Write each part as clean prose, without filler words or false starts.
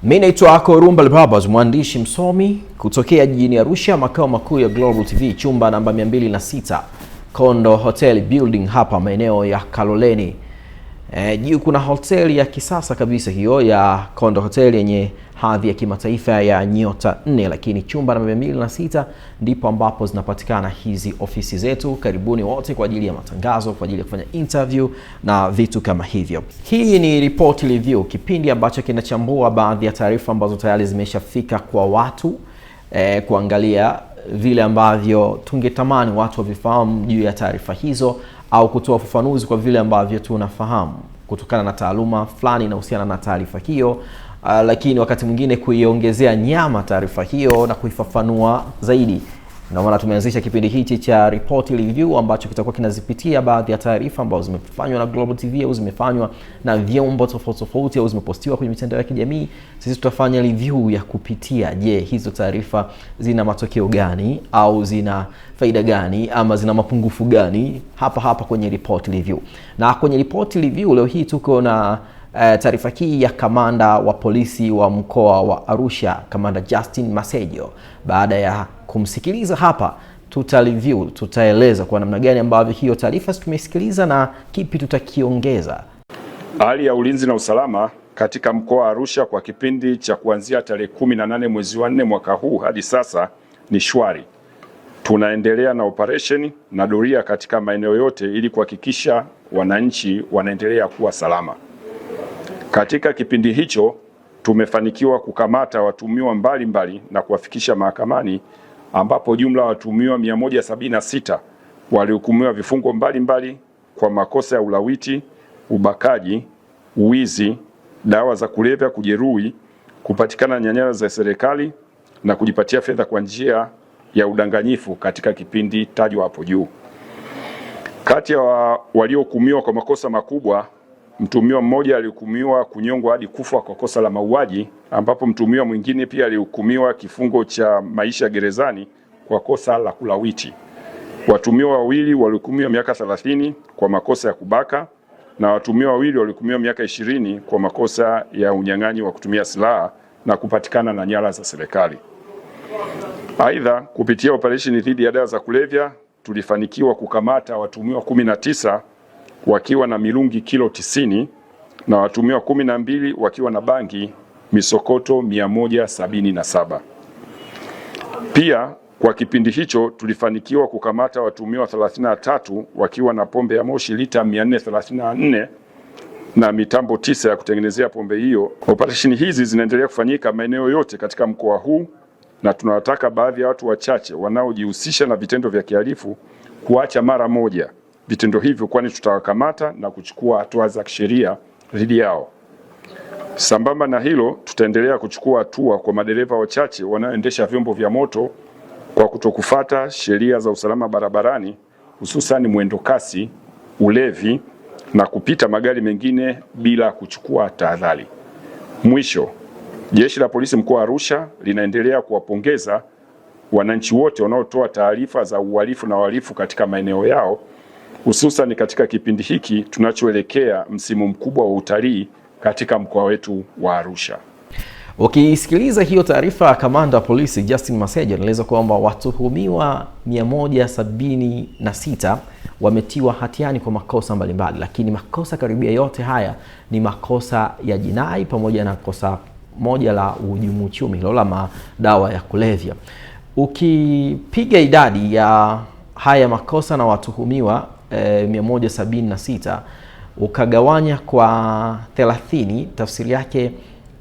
Mimi naitwa Rumba Babas, mwandishi msomi kutokea jijini Arusha, makao makuu ya Global TV, chumba namba 206, Kondo Hotel Building hapa maeneo ya Kaloleni. Juu kuna hoteli ya kisasa kabisa hiyo ya Kondo Hotel yenye hadhi ya kimataifa ya nyota 4, lakini chumba namba 206 ndipo ambapo zinapatikana hizi ofisi zetu. Karibuni wote kwa ajili ya matangazo, kwa ajili ya kufanya interview na vitu kama hivyo. Hii ni Report Review, kipindi ambacho kinachambua baadhi ya taarifa ambazo tayari zimeshafika kwa watu, kuangalia vile ambavyo tungetamani watu wavifahamu juu ya taarifa hizo, au kutoa ufafanuzi kwa vile ambavyo tunafahamu kutokana na taaluma fulani inahusiana na taarifa hiyo, lakini wakati mwingine kuiongezea nyama taarifa hiyo na kuifafanua zaidi. Ndio maana tumeanzisha kipindi hichi cha Report Review ambacho kitakuwa kinazipitia baadhi ya taarifa ambazo zimefanywa na Global TV au zimefanywa na vyombo tofauti au zimepostiwa kwenye mitandao ya kijamii. Sisi tutafanya review ya kupitia, je, hizo taarifa zina matokeo gani au zina faida gani ama zina mapungufu gani, hapa kwenye Report Review. Na kwenye Report Review leo hii tuko na taarifa hii ya kamanda wa polisi wa mkoa wa Arusha, Kamanda Justin Masejo. Baada ya kumsikiliza hapa, tutaeleza kwa namna gani ambavyo hiyo taarifa tumesikiliza na kipi tutakiongeza. Hali ya ulinzi na usalama katika mkoa wa Arusha kwa kipindi cha kuanzia tarehe 18 mwezi wa 4 mwaka huu hadi sasa ni shwari. Tunaendelea na operation na doria katika maeneo yote ili kuhakikisha wananchi wanaendelea kuwa salama. Katika kipindi hicho tumefanikiwa kukamata watuhumiwa mbalimbali na kuwafikisha mahakamani, ambapo jumla watuhumiwa 176 walihukumiwa vifungo mbalimbali kwa makosa ya ulawiti, ubakaji, uwizi, dawa za kulevya, kujeruhi, kupatikana nyara za serikali na kujipatia fedha kwa njia ya udanganyifu katika kipindi tajwa hapo juu. Kati ya waliohukumiwa kwa makosa makubwa, mtuhumiwa mmoja alihukumiwa kunyongwa hadi kufa kwa kosa la mauaji, ambapo mtuhumiwa mwingine pia alihukumiwa kifungo cha maisha gerezani kwa kosa la kulawiti. Watuhumiwa wawili walihukumiwa miaka 30 kwa makosa ya kubaka, na watuhumiwa wawili walihukumiwa miaka 20 kwa makosa ya unyang'anyi wa kutumia silaha na kupatikana na nyara za serikali. Aidha, kupitia operation dhidi ya dawa za kulevya tulifanikiwa kukamata watuhumiwa 19 wakiwa na mirungi kilo 90 na watuhumiwa 12 wakiwa na bangi misokoto 177. Pia kwa kipindi hicho tulifanikiwa kukamata watuhumiwa 33 wakiwa na pombe ya moshi lita 434 na mitambo 9 ya kutengenezea pombe hiyo. Operesheni hizi zinaendelea kufanyika maeneo yote katika mkoa huu, na tunawataka baadhi ya watu wachache wanaojihusisha na vitendo vya kihalifu kuacha mara moja vitendo hivyo, kwani tutawakamata na kuchukua hatua za kisheria dhidi yao. Sambamba na hilo, tutaendelea kuchukua hatua kwa madereva wachache wanaoendesha vyombo vya moto kwa kutokufuata sheria za usalama barabarani, hususan mwendo kasi, ulevi na kupita magari mengine bila kuchukua tahadhari. Mwisho, Jeshi la Polisi mkoa wa Arusha linaendelea kuwapongeza wananchi wote wanaotoa taarifa za uhalifu na wahalifu katika maeneo yao, hususan katika kipindi hiki tunachoelekea msimu mkubwa wa utalii katika mkoa wetu wa Arusha. Ukisikiliza hiyo taarifa ya kamanda wa polisi Justin Masejo, anaeleza kwamba watuhumiwa 176 wametiwa hatiani kwa makosa mbalimbali, lakini makosa karibia yote haya ni makosa ya jinai pamoja na kosa moja la uhujumu uchumi, hilo la madawa ya kulevya. Ukipiga idadi ya haya makosa na watuhumiwa 176 ukagawanya kwa 30, tafsiri yake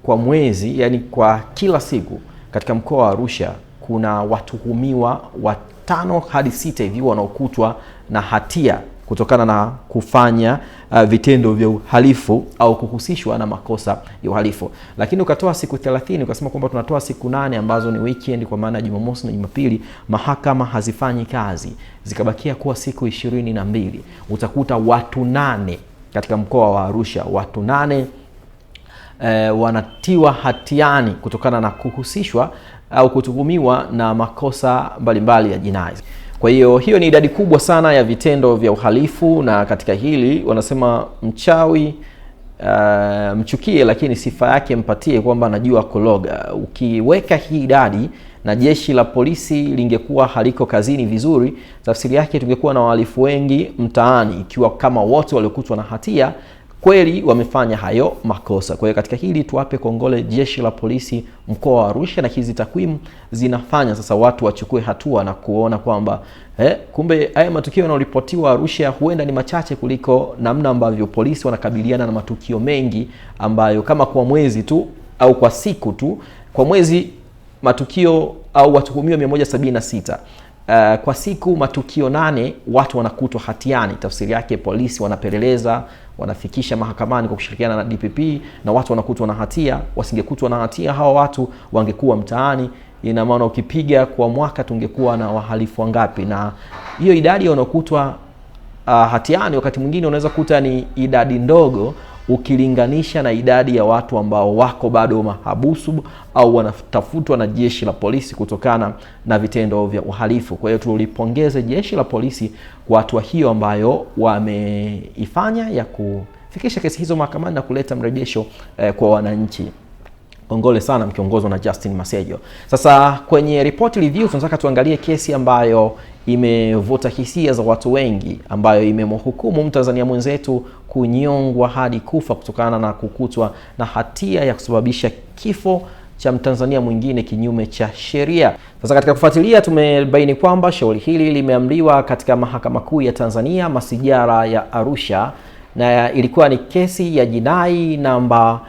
kwa mwezi, yani kwa kila siku katika mkoa wa Arusha kuna watuhumiwa 5 hadi 6 hivi wanaokutwa na hatia kutokana na kufanya vitendo vya uhalifu au kuhusishwa na makosa ya uhalifu. Lakini ukatoa siku 30 ukasema kwamba tunatoa siku 8 ambazo ni weekend, kwa maana Jumamosi na Jumapili mahakama hazifanyi kazi, zikabakia kuwa siku 22. Utakuta watu 8 katika mkoa wa Arusha, watu 8 wanatiwa hatiani kutokana na kuhusishwa au kutuhumiwa na makosa mbalimbali ya jinai. Kwa hiyo ni idadi kubwa sana ya vitendo vya uhalifu, na katika hili wanasema mchawi mchukie, lakini sifa yake mpatie kwamba anajua kuloga. Ukiweka hii idadi na jeshi la polisi lingekuwa haliko kazini vizuri, tafsiri yake tungekuwa na wahalifu wengi mtaani, ikiwa kama wote waliokutwa na hatia kweli wamefanya hayo makosa. Kwa hiyo katika hili tuwape kongole jeshi la polisi mkoa wa Arusha, na hizi takwimu zinafanya sasa watu wachukue hatua na kuona kwamba kumbe haya matukio yanayoripotiwa Arusha huenda ni machache kuliko namna ambavyo polisi wanakabiliana na matukio mengi ambayo kama kwa mwezi tu au kwa siku tu, kwa mwezi matukio au watuhumiwa 176. Kwa siku matukio 8 watu wanakutwa hatiani. Tafsiri yake polisi wanapeleleza, wanafikisha mahakamani kwa kushirikiana na DPP, na watu wanakutwa na hatia. Wasingekutwa na hatia hawa watu wangekuwa mtaani. Ina maana ukipiga kwa mwaka tungekuwa na wahalifu wangapi? Na hiyo idadi wanaokutwa hatiani wakati mwingine unaweza kuta ni idadi ndogo ukilinganisha na idadi ya watu ambao wako bado mahabusu au wanatafutwa na jeshi la polisi kutokana na vitendo vya uhalifu. Kwa hiyo tulipongeze jeshi la polisi kwa hatua hiyo ambayo wameifanya ya kufikisha kesi hizo mahakamani na kuleta mrejesho kwa wananchi. Kongole sana mkiongozwa na Justin Masejo. Sasa kwenye report review tunataka tuangalie kesi ambayo imevuta hisia za watu wengi, ambayo imemhukumu Mtanzania mwenzetu kunyongwa hadi kufa kutokana na kukutwa na hatia ya kusababisha kifo cha Mtanzania mwingine kinyume cha sheria. Sasa katika kufuatilia tumebaini kwamba shauri hili limeamriwa katika Mahakama Kuu ya Tanzania masijara ya Arusha, na ilikuwa ni kesi ya jinai namba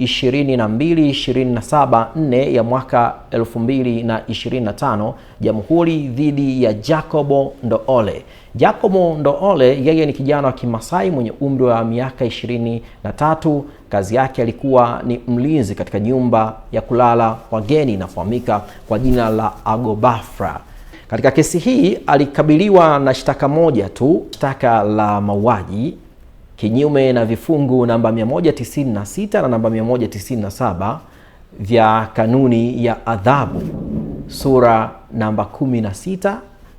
22-274 ya mwaka 2025, Jamhuri dhidi ya Jacobo Ndoole. Jacobo Ndoole yeye ni kijana wa Kimasai mwenye umri wa miaka 23. Kazi yake alikuwa ni mlinzi katika nyumba ya kulala wageni inafahamika kwa jina la Agobafra. Katika kesi hii alikabiliwa na shtaka moja tu, shtaka la mauaji kinyume na vifungu namba 196 na namba 197 vya kanuni ya adhabu sura namba 16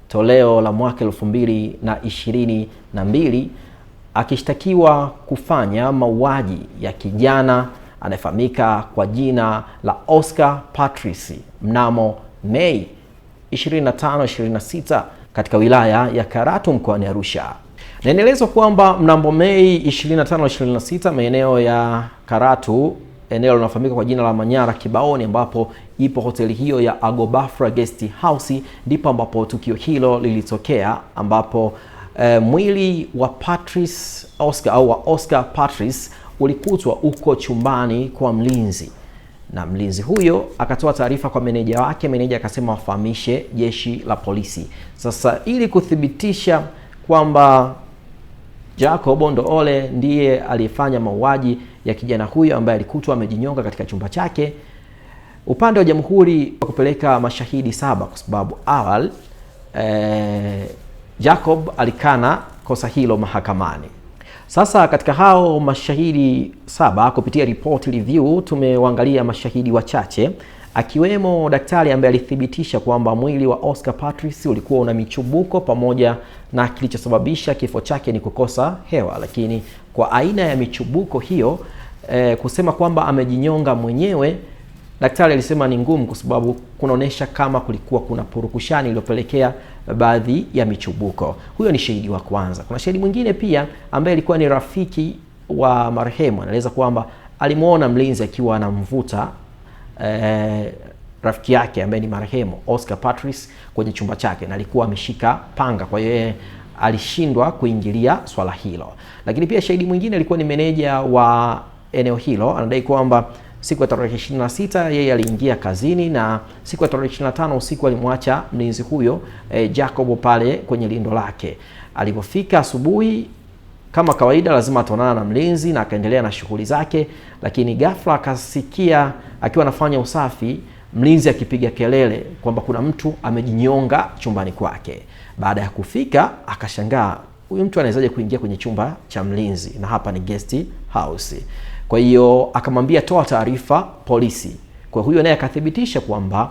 toleo la mwaka 2022, akishtakiwa kufanya mauaji ya kijana anayefahamika kwa jina la Oscar Patrice mnamo Mei 25-26 katika wilaya ya Karatu mkoani Arusha. Naendelezwa kwamba mnamo Mei 25-26 maeneo ya Karatu, eneo linalofahamika kwa jina la Manyara Kibaoni, ambapo ipo hoteli hiyo ya Agobafra Guest House, ndipo ambapo tukio hilo lilitokea, ambapo mwili wa Patrice Oscar au wa Oscar Patrice ulikutwa uko chumbani kwa mlinzi, na mlinzi huyo akatoa taarifa kwa meneja wake. Meneja akasema wafahamishe jeshi la polisi. Sasa ili kuthibitisha kwamba Jacobo Ndoole ndiye aliyefanya mauaji ya kijana huyo ambaye alikutwa amejinyonga katika chumba chake, upande wa jamhuri kupeleka mashahidi 7 kwa sababu awali Jacob alikana kosa hilo mahakamani. Sasa katika hao mashahidi 7 kupitia report review tumewaangalia mashahidi wachache, akiwemo daktari ambaye alithibitisha kwamba mwili wa Oscar Patrice ulikuwa una michubuko pamoja na kilichosababisha kifo chake ni kukosa hewa. Lakini kwa aina ya michubuko hiyo kusema kwamba amejinyonga mwenyewe, daktari alisema ni ngumu kwa sababu kunaonesha kama kulikuwa kuna purukushani iliyopelekea baadhi ya michubuko. Huyo ni shahidi wa kwanza. Kuna shahidi mwingine pia ambaye alikuwa ni rafiki wa marehemu, anaeleza kwamba alimuona mlinzi akiwa anamvuta rafiki yake ambaye ni marehemu Oscar Patrice kwenye chumba chake, na alikuwa ameshika panga, kwa hiyo alishindwa kuingilia swala hilo. Lakini pia shahidi mwingine alikuwa ni meneja wa eneo hilo, anadai kwamba siku ya tarehe 26 yeye aliingia kazini, na siku ya tarehe 25 usiku alimwacha mlinzi huyo Jacobo pale kwenye lindo lake. Alipofika asubuhi kama kawaida lazima ataonana na mlinzi na akaendelea na shughuli zake, lakini ghafla akasikia akiwa anafanya usafi mlinzi akipiga kelele kwamba kuna mtu amejinyonga chumbani kwake. Baada ya kufika akashangaa, huyu mtu anawezaje kuingia kwenye chumba cha mlinzi na hapa ni guest house? Kwa hiyo akamwambia toa taarifa polisi. Kwa huyo naye akathibitisha kwamba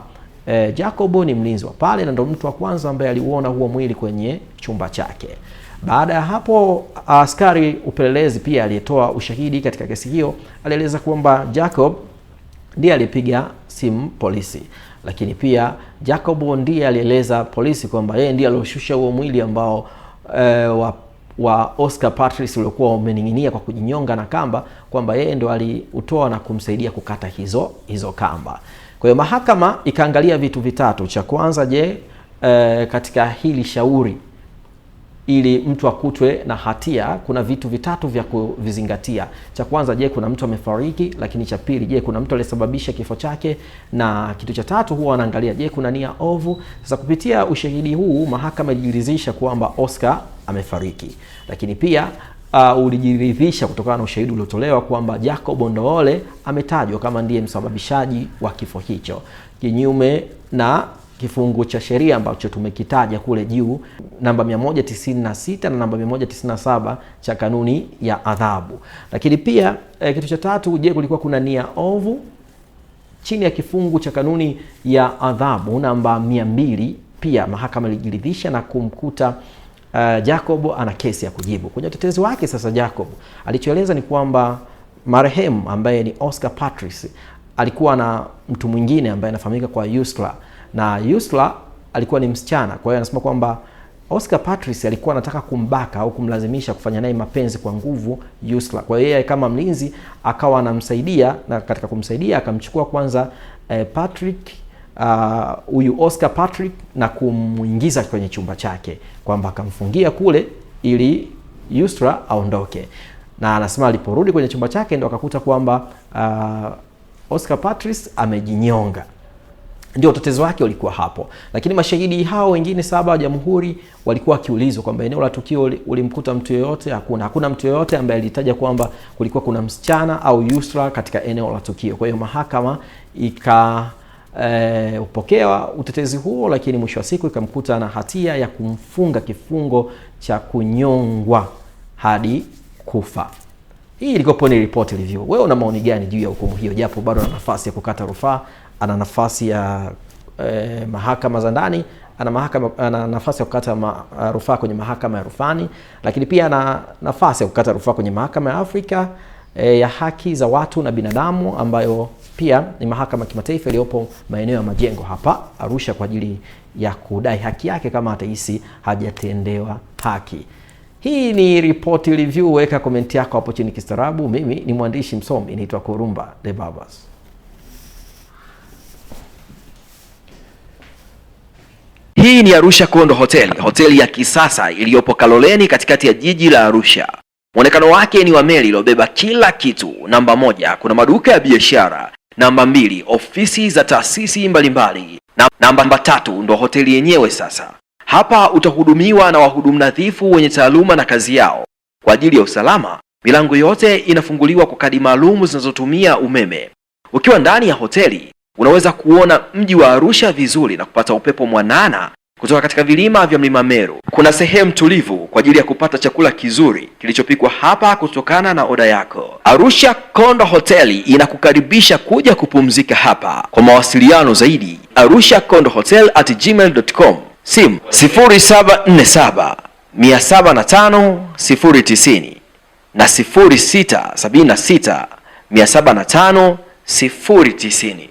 Jacobo ni mlinzi wa pale na ndo mtu wa kwanza ambaye aliuona huo mwili kwenye chumba chake. Baada ya hapo, askari upelelezi pia aliyetoa ushahidi katika kesi hiyo alieleza kwamba Jacob ndiye alipiga simu polisi, lakini pia Jacob ndiye alieleza polisi kwamba yeye ndiye alioshusha huo mwili ambao wa Oscar Patrice uliokuwa umening'inia kwa kujinyonga na kamba, kwamba yeye ndo aliutoa na kumsaidia kukata hizo kamba. Kwa hiyo mahakama ikaangalia vitu vitatu. Cha kwanza, je, katika hili shauri ili mtu akutwe na hatia kuna vitu vitatu vya kuvizingatia. Cha kwanza, je, kuna mtu amefariki, lakini cha pili, je, kuna mtu aliyesababisha kifo chake, na kitu cha tatu huwa wanaangalia, je, kuna nia ovu. Sasa kupitia ushahidi huu mahakama ilijiridhisha kwamba Oscar amefariki, lakini pia ulijiridhisha kutokana na ushahidi uliotolewa kwamba Jacob Ondoole ametajwa kama ndiye msababishaji wa kifo hicho, kinyume na kifungu cha sheria ambacho tumekitaja kule juu, namba 196 na namba 197 cha kanuni ya adhabu. Lakini pia kitu cha tatu, je, kulikuwa kuna nia ovu chini ya kifungu cha kanuni ya adhabu namba 200. Pia mahakama ilijiridhisha na kumkuta Jacob ana kesi ya kujibu. Kwenye utetezi wake sasa, Jacob alichoeleza ni kwamba marehemu ambaye ni Oscar Patrice alikuwa na mtu mwingine ambaye anafahamika kwa Yusra, na Yusra alikuwa ni msichana. Kwa hiyo anasema kwamba Oscar Patrice alikuwa anataka kumbaka au kumlazimisha kufanya naye mapenzi kwa nguvu Yusra. Kwa hiyo yeye kama mlinzi akawa anamsaidia, na katika kumsaidia akamchukua kwanza Patrick huyu Oscar Patrick na kumuingiza kwenye chumba chake, kwamba akamfungia kule ili Yusra aondoke. Na anasema aliporudi kwenye chumba chake ndo akakuta kwamba Oscar Patrice amejinyonga. Ndio utetezi wake ulikuwa hapo. Lakini mashahidi hao wengine 7 wa jamhuri walikuwa wakiulizwa kwamba eneo la tukio ulimkuta mtu yeyote. Hakuna mtu yeyote ambaye alitaja kwamba kulikuwa kuna msichana au Yusra katika eneo la tukio. Kwa hiyo mahakama upokewa utetezi huo, lakini mwisho wa siku ikamkuta na hatia ya kumfunga kifungo cha kunyongwa hadi kufa. Hii ilikuwa ni report review. Wewe una maoni gani juu ya hukumu hiyo? Japo bado ana nafasi ya kukata rufaa, ana nafasi ya mahakama za ndani, ana nafasi ya kukata rufaa kwenye mahakama ya rufani, lakini pia ana nafasi ya kukata rufaa kwenye mahakama ya Afrika ya haki za watu na binadamu, ambayo pia ni mahakama kimataifa iliyopo maeneo ya Majengo hapa Arusha, kwa ajili ya kudai haki yake kama atahisi hajatendewa haki. Hii ni report review. Weka komenti yako hapo chini kistaarabu. Mimi ni mwandishi msomi, naitwa Kurumba The Babas. Hii ni Arusha Kondo Hotel, hoteli ya kisasa iliyopo Kaloleni katikati ya jiji la Arusha. Muonekano wake ni wa meli iliyobeba kila kitu. Namba 1, kuna maduka ya biashara. Namba 2, ofisi za taasisi mbalimbali. Namba 3, ndo hoteli yenyewe sasa. Hapa utahudumiwa na wahudumu nadhifu wenye taaluma na kazi yao. Kwa ajili ya usalama, milango yote inafunguliwa kwa kadi maalum zinazotumia umeme. Ukiwa ndani ya hoteli, unaweza kuona mji wa Arusha vizuri na kupata upepo mwanana kutoka katika vilima vya Mlima Meru. Kuna sehemu tulivu kwa ajili ya kupata chakula kizuri kilichopikwa hapa kutokana na oda yako. Arusha Kondo Hoteli inakukaribisha kuja kupumzika hapa. Kwa mawasiliano zaidi, arushakondohotel@gmail.com. Simu 0747 705 090 na 0676 705 090.